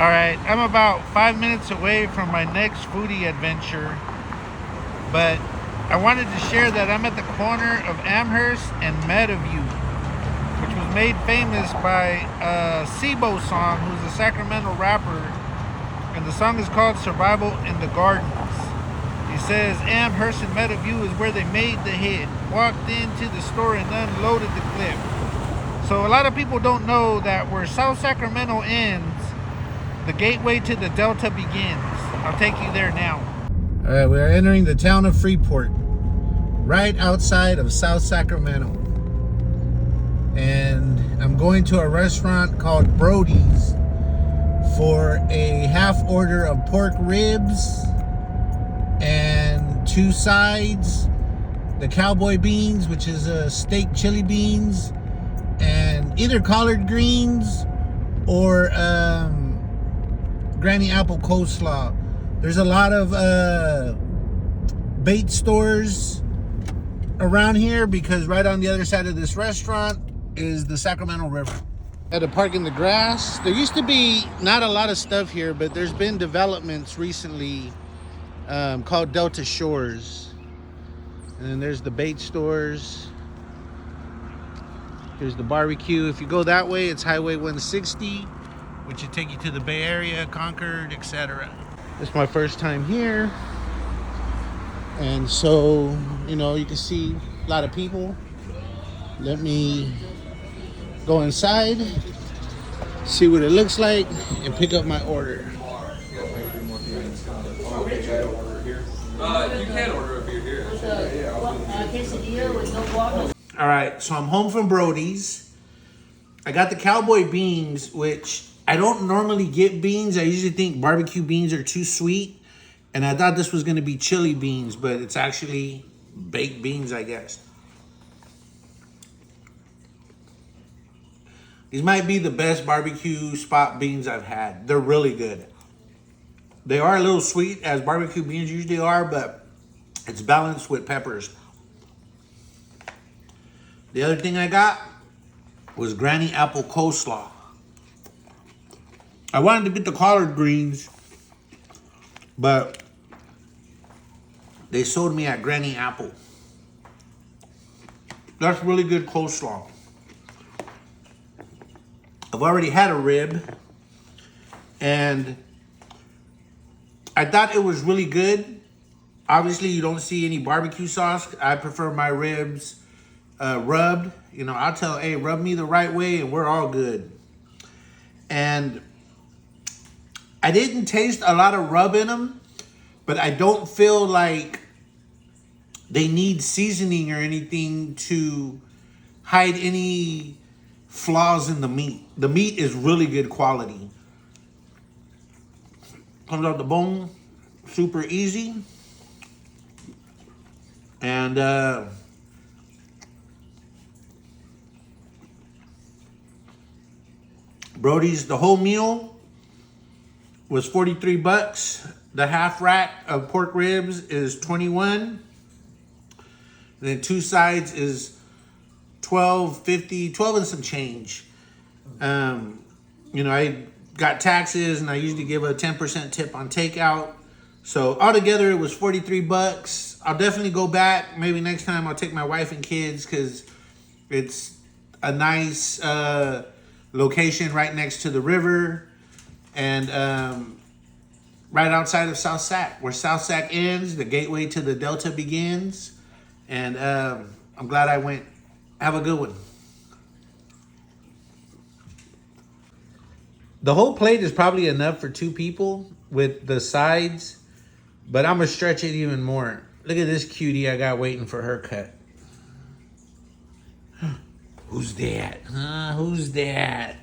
Alright, I'm about 5 minutes away from my next foodie adventure, but I wanted to share that I'm at the corner of Amherst and Meadowview, which was made famous by a Sibo song, who's a Sacramento rapper, and the song is called Survival in the Gardens. He says, Amherst and Meadowview is where they made the hit, walked into the store and unloaded the clip. So a lot of people don't know that where South Sacramento ends, the gateway to the Delta begins. I'll take you there now. All right, we are entering the town of Freeport, right outside of South Sacramento. And I'm going to a restaurant called Brody's for a half order of pork ribs and 2 sides, the cowboy beans, which is steak chili beans, and either collard greens or granny apple coleslaw. There's a lot of bait stores around here because right on the other side of this restaurant is the Sacramento River. I had to park in the grass. There used to be not a lot of stuff here, but there's been developments recently called Delta Shores. And then there's the bait stores. Here's the barbecue. If you go that way, it's Highway 160, which would take you to the Bay Area, Concord, etc. This is my first time here. And so, you know, you can see a lot of people. Let me go inside, see what it looks like, and pick up my order. You can order a beer here. Quesadilla with no water. All right, so I'm home from Brody's. I got the cowboy beans, which I don't normally get beans. I usually think barbecue beans are too sweet. And I thought this was going to be chili beans, but it's actually baked beans, I guess. These might be the best barbecue spot beans I've had. They're really good. They are a little sweet, as barbecue beans usually are, but it's balanced with peppers. The other thing I got was granny apple coleslaw. I wanted to get the collard greens, but they sold me at Granny Apple. That's really good coleslaw. I've already had a rib, and I thought it was really good. Obviously, you don't see any barbecue sauce. I prefer my ribs rubbed. You know, I'll tell, hey, rub me the right way and we're all good. And I didn't taste a lot of rub in them, but I don't feel like they need seasoning or anything to hide any flaws in the meat. The meat is really good quality. Comes out the bone super easy. And Brody's, the whole meal was 43 bucks. The half rack of pork ribs is 21. And then 2 sides is $12.50, 12 and some change. You know, I got taxes and I usually give a 10% tip on takeout. So altogether it was 43 bucks. I'll definitely go back. Maybe next time I'll take my wife and kids because it's a nice location right next to the river and right outside of South Sac. Where South Sac ends, the gateway to the Delta begins. And I'm glad I went. Have a good one. The whole plate is probably enough for 2 people with the sides, but I'm gonna stretch it even more. Look at this cutie I got waiting for her cut. Who's that? Who's that?